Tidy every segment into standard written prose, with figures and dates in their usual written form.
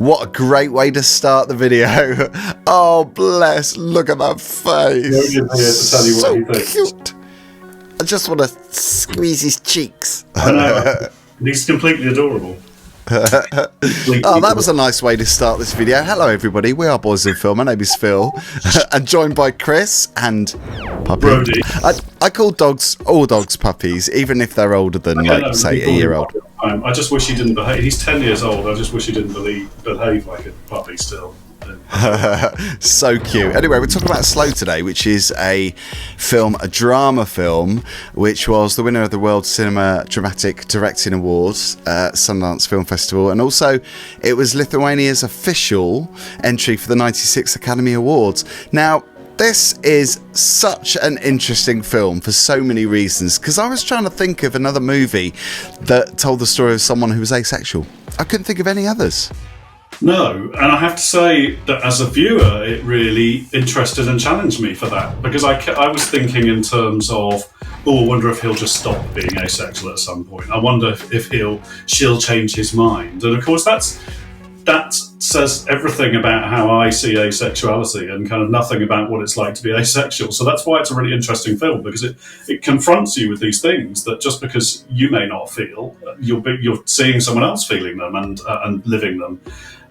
What a great way to start the video. Oh, bless. Look at that face. So cute. I just want to squeeze his cheeks. I know. He's completely adorable. Oh, that was a nice way to start this video. Hello, everybody. We are Boys of Film. My name is Phil, and joined by Chris and Puppy. Brody. I call dogs, all dogs, puppies, even if they're older than, say, a year old. I just wish he didn't behave. He's 10 years old. I just wish he didn't behave like a puppy still. So cute. Anyway, we're talking about Slow today, which is a drama film, which was the winner of the World Cinema Dramatic Directing Awards at Sundance Film Festival, and also it was Lithuania's official entry for the 96 Academy Awards. Now, this is such an interesting film for so many reasons, because I was trying to think of another movie that told the story of someone who was asexual. I couldn't think of any others. No, and I have to say that as a viewer, it really interested and challenged me for that, because I was thinking in terms of, I wonder if he'll just stop being asexual at some point. I wonder if she'll change his mind. And of course, that says everything about how I see asexuality and kind of nothing about what it's like to be asexual. So that's why it's a really interesting film, because it confronts you with these things that just because you may not feel, you're seeing someone else feeling them and living them.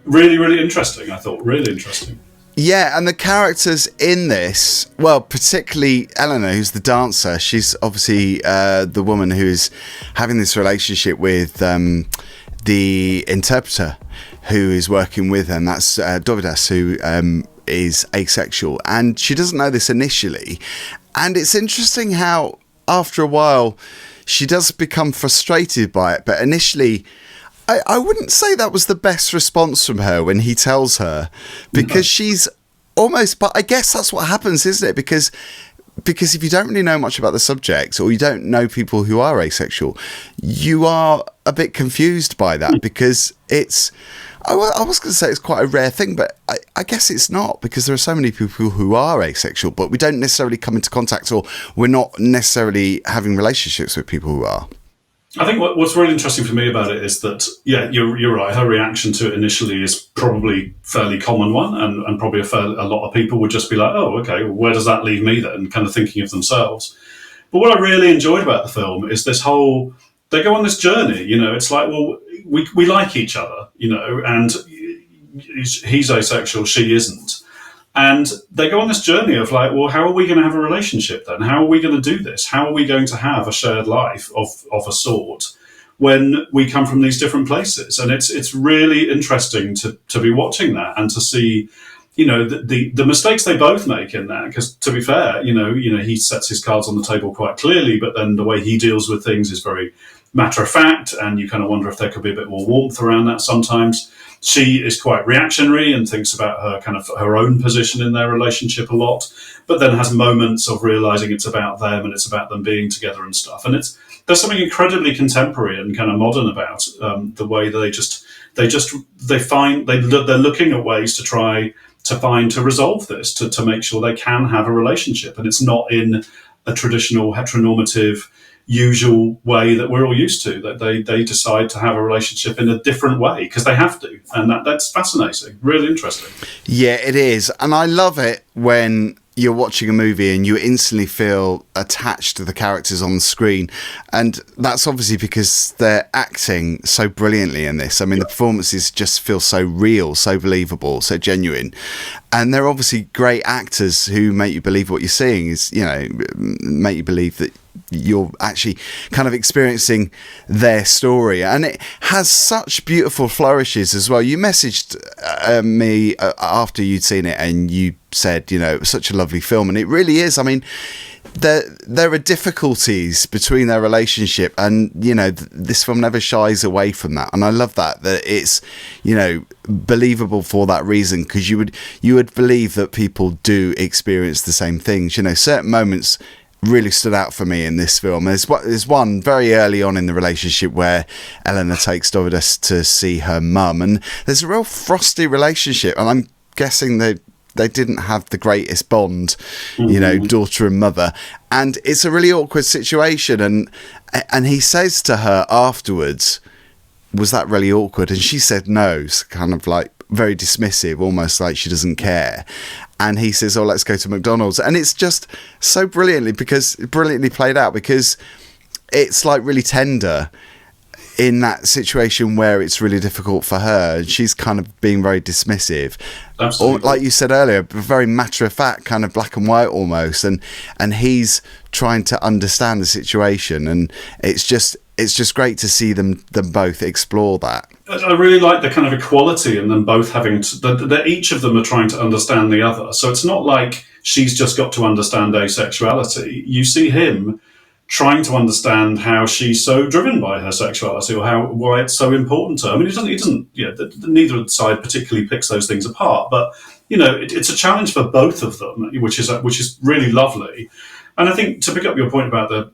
Really, really interesting, I thought. Really interesting. Yeah, and the characters in this, well, particularly Elena, who's the dancer, she's obviously the woman who's having this relationship with the interpreter who is working with her, and that's Dovydas, who is asexual. And she doesn't know this initially. And it's interesting how, after a while, she does become frustrated by it, but initially I wouldn't say that was the best response from her when he tells her, because she's almost, but I guess that's what happens, isn't it? Because if you don't really know much about the subject, or you don't know people who are asexual, you are a bit confused by that, because it's, I was going to say it's quite a rare thing, but I guess it's not, because there are so many people who are asexual, but we don't necessarily come into contact, or we're not necessarily having relationships with people who are. I think what's really interesting for me about it is that, yeah, you're right. Her reaction to it initially is probably a fairly common one, and probably a lot of people would just be like, oh, okay, well, where does that leave me then? Kind of thinking of themselves. But what I really enjoyed about the film is this whole, they go on this journey, it's like, well, we like each other, and he's asexual, she isn't. And they go on this journey of like, well, how are we going to have a relationship then? How are we going to do this? How are we going to have a shared life of a sort when we come from these different places? And it's really interesting to be watching that and to see, the mistakes they both make in that. Because to be fair, he sets his cards on the table quite clearly, but then the way he deals with things is very matter of fact, and you kind of wonder if there could be a bit more warmth around that sometimes. She is quite reactionary and thinks about her own position in their relationship a lot, but then has moments of realizing it's about them and it's about them being together and stuff. And there's something incredibly contemporary and kind of modern about the way they're looking at ways to try to resolve this, to make sure they can have a relationship, and it's not in a traditional heteronormative usual way that we're all used to, that they decide to have a relationship in a different way because they have to, and that's fascinating, really interesting. Yeah, it is. And I love it when you're watching a movie and you instantly feel attached to the characters on the screen, and that's obviously because they're acting so brilliantly in this. I mean, the performances just feel so real, so believable, so genuine, and they're obviously great actors who make you believe what you're seeing is, make you believe that you're actually kind of experiencing their story. And it has such beautiful flourishes as well. You messaged me after you'd seen it, and you said, it was such a lovely film, and it really is. I mean, there are difficulties between their relationship, and this film never shies away from that, and I love that it's believable for that reason, because you would believe that people do experience the same things. Certain moments really stood out for me in this film. There's one very early on in the relationship where Elena takes Dovydas to see her mum, and there's a real frosty relationship, and I'm guessing they didn't have the greatest bond, daughter and mother, and it's a really awkward situation, and he says to her afterwards, was that really awkward? And she said no, so kind of like, very dismissive, almost like she doesn't care. And he says, "Oh, let's go to McDonald's." And it's just so brilliantly played out, because it's like really tender in that situation where it's really difficult for her, and she's kind of being very dismissive. Absolutely. Or, like you said earlier, very matter of fact, kind of black and white almost, and he's trying to understand the situation, and it's just great to see them both explore that. I really like the kind of equality in them both having that each of them are trying to understand the other. So it's not like she's just got to understand asexuality. You see him trying to understand how she's so driven by her sexuality, or why it's so important to her. I mean, he doesn't. Neither side particularly picks those things apart, but it's a challenge for both of them, which is really lovely. And I think, to pick up your point about the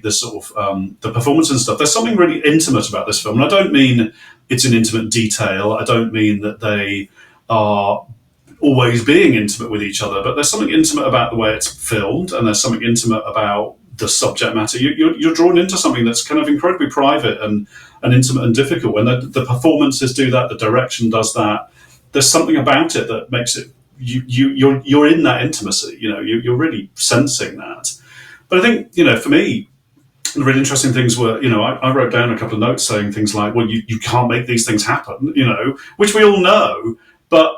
sort of the performance and stuff, there's something really intimate about this film. And I don't mean it's an intimate detail. I don't mean that they are always being intimate with each other, but there's something intimate about the way it's filmed, and there's something intimate about the subject matter. You're drawn into something that's kind of incredibly private and intimate and difficult. And the performances do that, the direction does that. There's something about it that makes it you're in that intimacy. You're really sensing that. But I think for me, the really interesting things were, I wrote down a couple of notes saying things like, well, you can't make these things happen, which we all know, but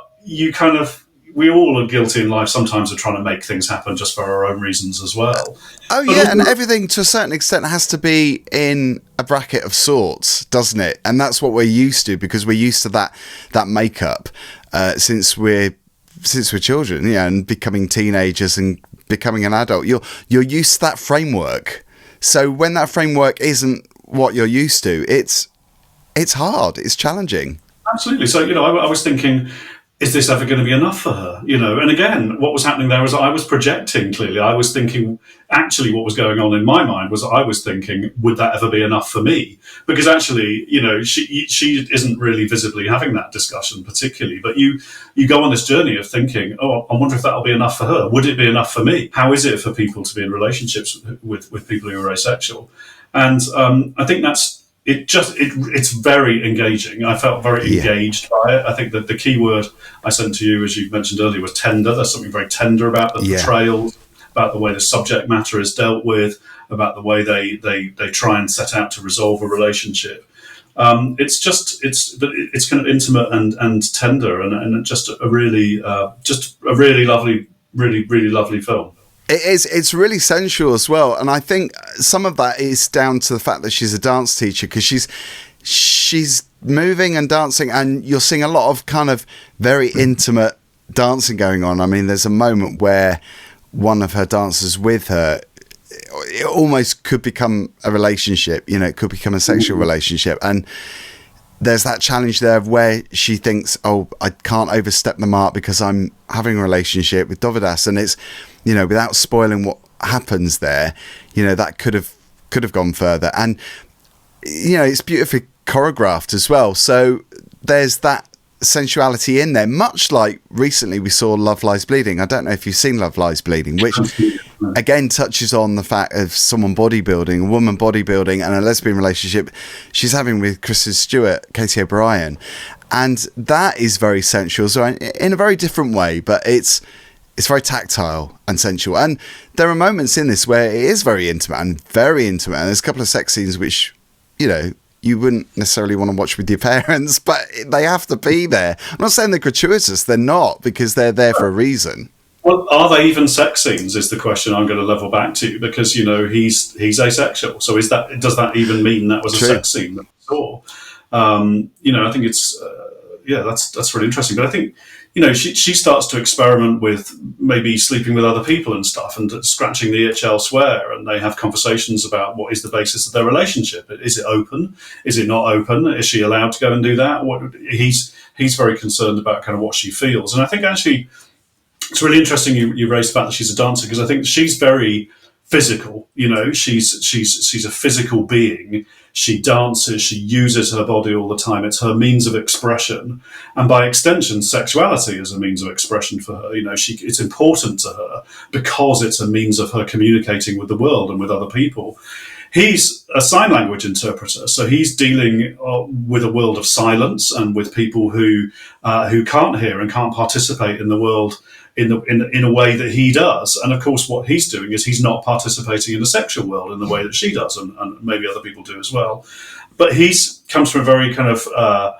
we all are guilty in life sometimes of trying to make things happen just for our own reasons as well. Oh, yeah, and everything to a certain extent has to be in a bracket of sorts, doesn't it? And that's what we're used to, because we're used to that makeup since we're children, and becoming teenagers and becoming an adult. You're used to that framework. So when that framework isn't what you're used to, it's hard, it's challenging. Absolutely. So, I was thinking, is this ever going to be enough for her? And again, what was happening there was I was projecting clearly. I was thinking, actually, what was going on in my mind was I was thinking, would that ever be enough for me? Because actually, she isn't really visibly having that discussion particularly. But you go on this journey of thinking, oh, I wonder if that'll be enough for her. Would it be enough for me? How is it for people to be in relationships with people who are asexual? And I think it's very engaging. I felt very engaged by it. I think that the key word I sent to you, as you mentioned earlier, was tender. There's something very tender about the portrayals, about the way the subject matter is dealt with, about the way they try and set out to resolve a relationship. It's kind of intimate and tender, and just a really lovely, really lovely film. It's really sensual as well, and I think some of that is down to the fact that she's a dance teacher, because she's moving and dancing, and you're seeing a lot of kind of very intimate dancing going on. I mean, there's a moment where one of her dancers with her, it almost could become a relationship, it could become a sexual relationship, and there's that challenge there of where she thinks, oh, I can't overstep the mark because I'm having a relationship with Dovydas, and it's, without spoiling what happens there, that could have gone further, and it's beautifully choreographed as well. So there's that sensuality in there, much like recently we saw Love Lies Bleeding. I don't know if you've seen Love Lies Bleeding, which again touches on the fact of someone bodybuilding, a woman bodybuilding, and a lesbian relationship she's having with Kristen Stewart, Katie O'Brien, and that is very sensual, so in a very different way, but it's very tactile and sensual. And there are moments in this where it is very intimate, and there's a couple of sex scenes which you wouldn't necessarily want to watch with your parents, but they have to be there. I'm not saying they're gratuitous, they're not, because they're there for a reason. Well, are they even sex scenes is the question I'm going to level back to, because, he's asexual. So does that even mean that was a sex scene that we saw? I think it's, that's really interesting. But I think, she starts to experiment with maybe sleeping with other people and stuff, and scratching the itch elsewhere. And they have conversations about what is the basis of their relationship. Is it open? Is it not open? Is she allowed to go and do that? He's very concerned about kind of what she feels. And I think actually it's really interesting you raised the fact that she's a dancer, because I think she's very physical. She's a physical being. She dances, she uses her body all the time. It's her means of expression. And by extension, sexuality is a means of expression for her. It's important to her because it's a means of her communicating with the world and with other people. He's a sign language interpreter, so he's dealing with a world of silence and with people who can't hear and can't participate in the world in a way that he does. And of course, what he's doing is he's not participating in the sexual world in the way that she does, and maybe other people do as well. But he's comes from a very kind of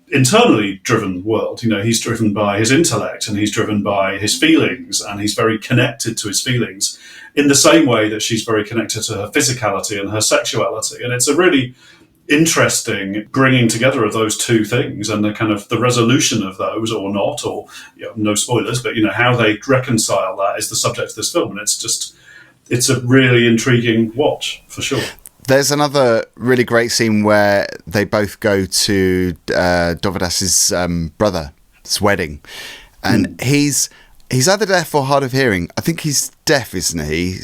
internally driven world. He's driven by his intellect, and he's driven by his feelings, and he's very connected to his feelings in the same way that she's very connected to her physicality and her sexuality. And it's a really interesting bringing together of those two things, and the kind of the resolution of those, or not, or no spoilers, but how they reconcile that is the subject of this film. And it's a really intriguing watch for sure. There's another really great scene where they both go to Dovydas's brother's wedding, and he's either deaf or hard of hearing. I think he's deaf, isn't he?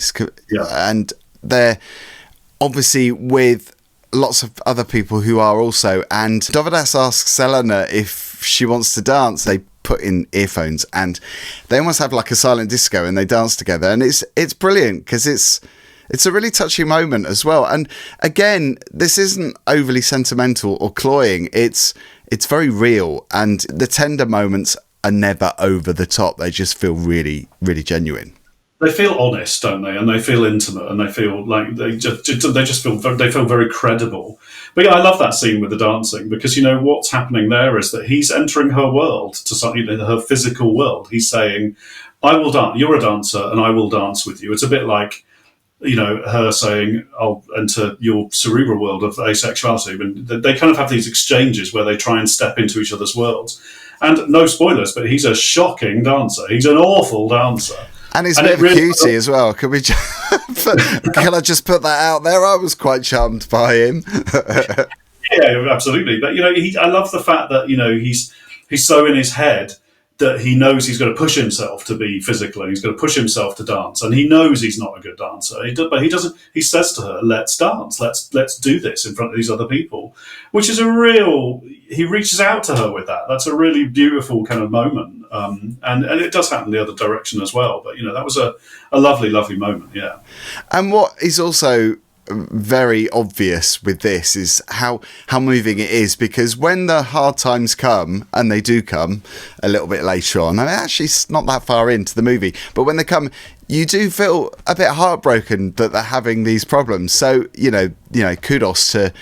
And they're obviously with lots of other people who are also. And Dovydas asks Elena if she wants to dance. They put in earphones, and they almost have like a silent disco, and they dance together. And it's brilliant because it's a really touching moment as well. And again, this isn't overly sentimental or cloying. It's very real, and the tender moments are never over the top. They just feel really, really genuine. They feel honest, don't they? And they feel intimate, and they feel like they feel very credible. But yeah, I love that scene with the dancing, because what's happening there is that he's entering her world, to something, her physical world. He's saying, "I will dance. You're a dancer, and I will dance with you." It's a bit like her saying, "I'll enter your cerebral world of asexuality." And they kind of have these exchanges where they try and step into each other's worlds. And no spoilers, but he's a shocking dancer. He's an awful dancer. And he's a bit of a cutie as well. Can I just put that out there? I was quite charmed by him. Yeah, absolutely. But, I love the fact that, he's so in his head that he knows he's got to push himself to be physical, and he's got to push himself to dance, and he knows he's not a good dancer. But he doesn't. He says to her, "Let's dance. Let's do this in front of these other people," which is he reaches out to her with that. That's a really beautiful kind of moment, and it does happen the other direction as well. But that was a lovely, lovely moment. Yeah. And what is also very obvious with this is how moving it is, because when the hard times come, and they do come a little bit later on, I mean, actually it's not that far into the movie, but when they come, you do feel a bit heartbroken that they're having these problems. So kudos to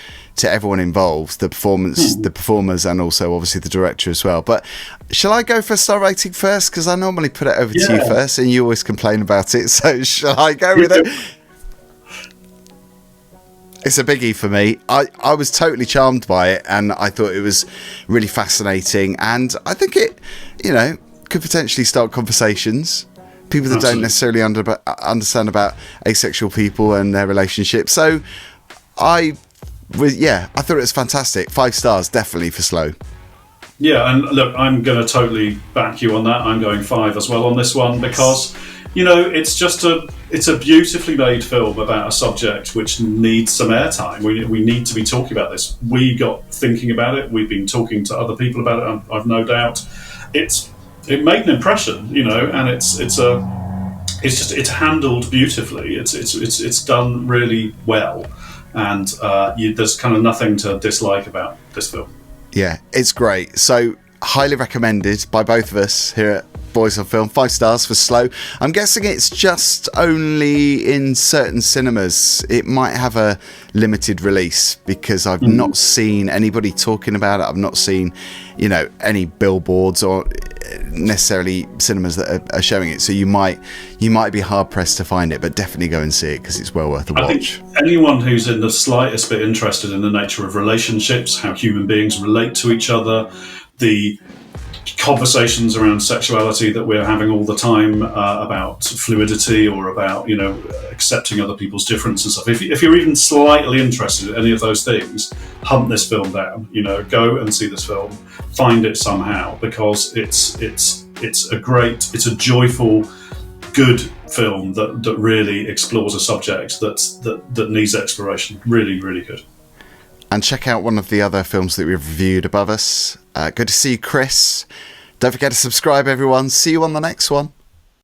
everyone involved, the performers, and also obviously the director as well. But shall I go for a star rating first, because I normally put it over to you first, and you always complain about it, so shall I go with it? It's a biggie for me. I was totally charmed by it, and I thought it was really fascinating, and I think it, could potentially start conversations. People that don't necessarily understand about asexual people and their relationships. So I thought it was fantastic. 5 stars, definitely for Slow. Yeah, and look, I'm going to totally back you on that. I'm going 5 as well on this one, because it's a beautifully made film about a subject which needs some airtime. We need to be talking about this. We got thinking about it. We've been talking to other people about it. I've no doubt. It made an impression, and it's handled beautifully. It's done really well, and there's kind of nothing to dislike about this film. Yeah, it's great. So highly recommended by both of us here at Boys on Film. 5 stars for Slow. I'm guessing it's just only in certain cinemas. It might have a limited release, because I've not seen anybody talking about it. I've not seen, any billboards or necessarily cinemas that are showing it. So you might be hard pressed to find it, but definitely go and see it, because it's well worth a watch. I think anyone who's in the slightest bit interested in the nature of relationships, how human beings relate to each other, the conversations around sexuality that we're having all the time, about fluidity, or about accepting other people's difference and stuff. If you're even slightly interested in any of those things, hunt this film down. Go and see this film, find it somehow, because it's a joyful, good film that really explores a subject that needs exploration. Really, really good. And check out one of the other films that we've reviewed above us. Good to see you, Chris. Don't forget to subscribe, everyone. See you on the next one.